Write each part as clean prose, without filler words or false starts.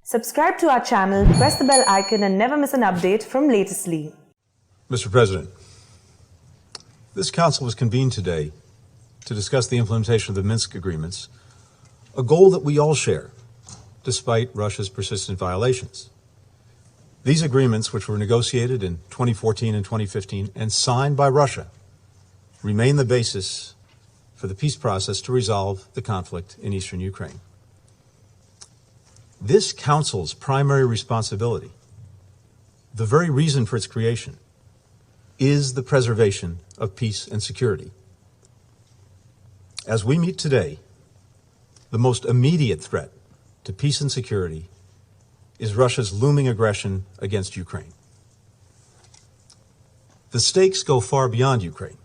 Subscribe to our channel, press the bell icon and never miss an update from Latestly. Mr. President, this council was convened today to discuss the implementation of the Minsk agreements, a goal that we all share, despite Russia's persistent violations. These agreements, which were negotiated in 2014 and 2015 and signed by Russia, remain the basis for the peace process to resolve the conflict in eastern Ukraine. This council's primary responsibility, the very reason for its creation, is the preservation of peace and security. As we meet today, the most immediate threat to peace and security is Russia's looming aggression against Ukraine. The stakes go far beyond Ukraine.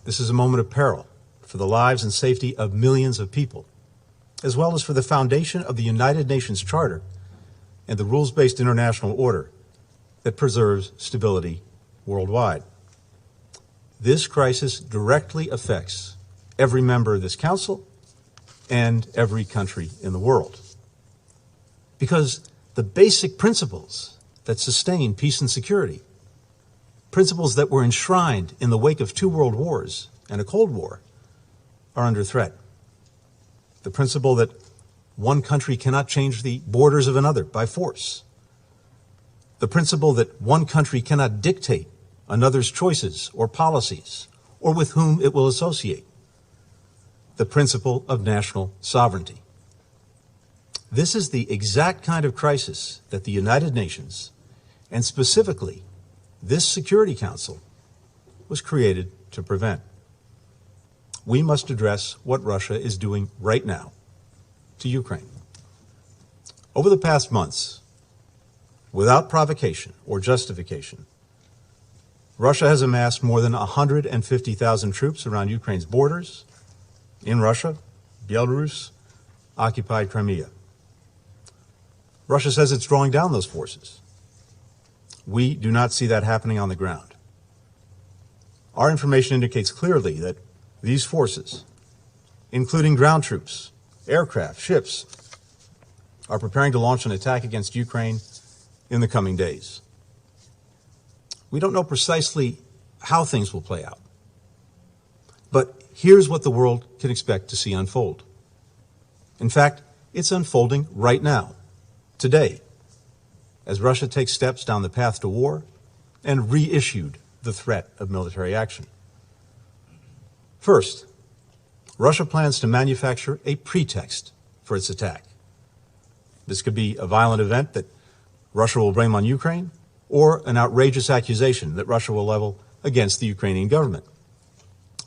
This is a moment of peril for the lives and safety of millions of people, as well as for the foundation of the United Nations Charter and the rules-based international order that preserves stability worldwide. This crisis directly affects every member of this council and every country in the world. Because the basic principles that sustain peace and security, principles that were enshrined in the wake of 2 world wars and a Cold War, are under threat. The principle that one country cannot change the borders of another by force. The principle that one country cannot dictate another's choices or policies or with whom it will associate. The principle of national sovereignty. This is the exact kind of crisis that the United Nations, and specifically this Security Council, was created to prevent. We must address what Russia is doing right now to Ukraine. Over the past months, without provocation or justification, Russia has amassed more than 150,000 troops around Ukraine's borders, in Russia, Belarus, occupied Crimea. Russia says it's drawing down those forces. We do not see that happening on the ground. Our information indicates clearly that these forces, including ground troops, aircraft, ships, are preparing to launch an attack against Ukraine in the coming days. We don't know precisely how things will play out, but here's what the world can expect to see unfold. In fact, it's unfolding right now, today, as Russia takes steps down the path to war and reissued the threat of military action. First, Russia plans to manufacture a pretext for its attack. This could be a violent event that Russia will blame on Ukraine, or an outrageous accusation that Russia will level against the Ukrainian government.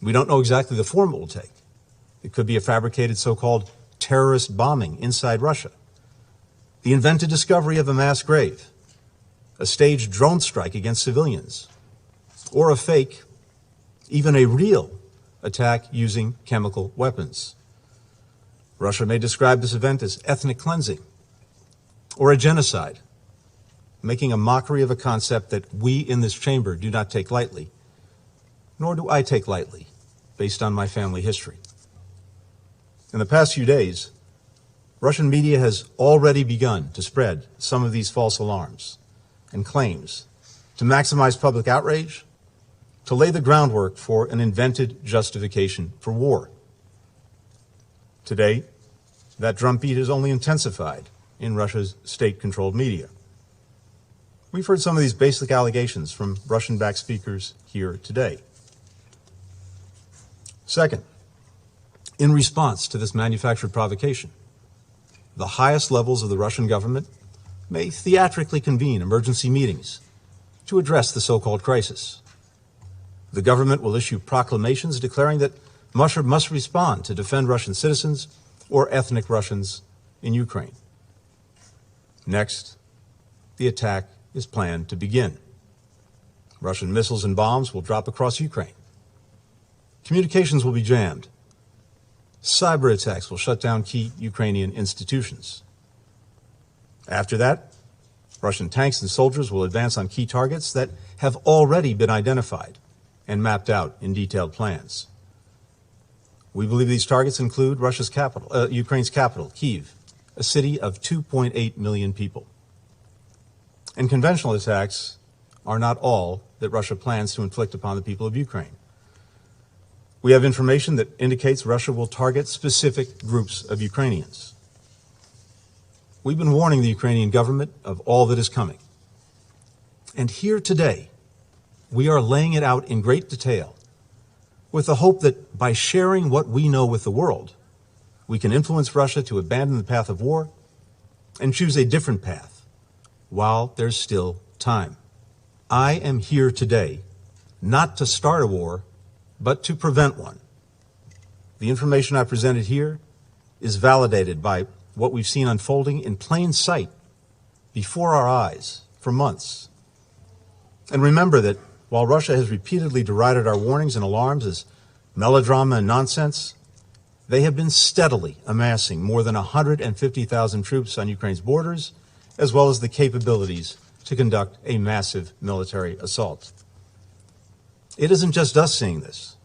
We don't know exactly the form it will take. It could be a fabricated so-called terrorist bombing inside Russia, the invented discovery of a mass grave, a staged drone strike against civilians, or a fake, even a real, attack using chemical weapons. Russia may describe this event as ethnic cleansing or a genocide, making a mockery of a concept that we in this chamber do not take lightly, nor do I take lightly, based on my family history. In the past few days, Russian media has already begun to spread some of these false alarms and claims to maximize public outrage, to lay the groundwork for an invented justification for war. Today, that drumbeat is only intensified in Russia's state-controlled media. We've heard some of these basic allegations from Russian-backed speakers here today. Second, in response to this manufactured provocation, the highest levels of the Russian government may theatrically convene emergency meetings to address the so-called crisis. The government will issue proclamations declaring that Russia must respond to defend Russian citizens or ethnic Russians in Ukraine. Next, the attack is planned to begin. Russian missiles and bombs will drop across Ukraine. Communications will be jammed. Cyber attacks will shut down key Ukrainian institutions. After that, Russian tanks and soldiers will advance on key targets that have already been identified and mapped out in detailed plans. We believe these targets include Ukraine's capital, Kyiv, a city of 2.8 million people. And conventional attacks are not all that Russia plans to inflict upon the people of Ukraine. We have information that indicates Russia will target specific groups of Ukrainians. We've been warning the Ukrainian government of all that is coming. And here today, we are laying it out in great detail with the hope that by sharing what we know with the world, we can influence Russia to abandon the path of war and choose a different path while there's still time. I am here today not to start a war, but to prevent one. The information I presented here is validated by what we've seen unfolding in plain sight before our eyes for months. And remember that while Russia has repeatedly derided our warnings and alarms as melodrama and nonsense, they have been steadily amassing more than 150,000 troops on Ukraine's borders, as well as the capabilities to conduct a massive military assault. It isn't just us seeing this.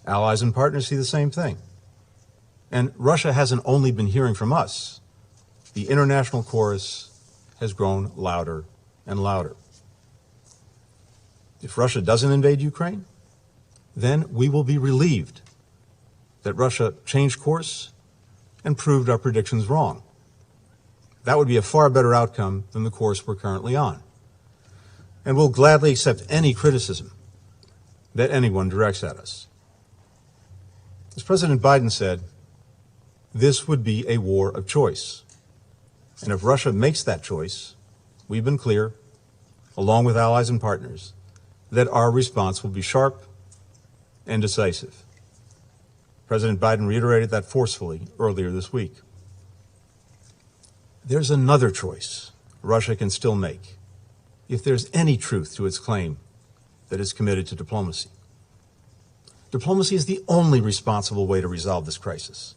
Allies and partners see the same thing. And Russia hasn't only been hearing from us. The international chorus has grown louder and louder. If Russia doesn't invade Ukraine, then we will be relieved that Russia changed course and proved our predictions wrong. That would be a far better outcome than the course we're currently on. And we'll gladly accept any criticism that anyone directs at us. As President Biden said, this would be a war of choice. And if Russia makes that choice, we've been clear, along with allies and partners, that our response will be sharp and decisive. President Biden reiterated that forcefully earlier this week. There's another choice Russia can still make if there's any truth to its claim that it's committed to diplomacy. Diplomacy is the only responsible way to resolve this crisis.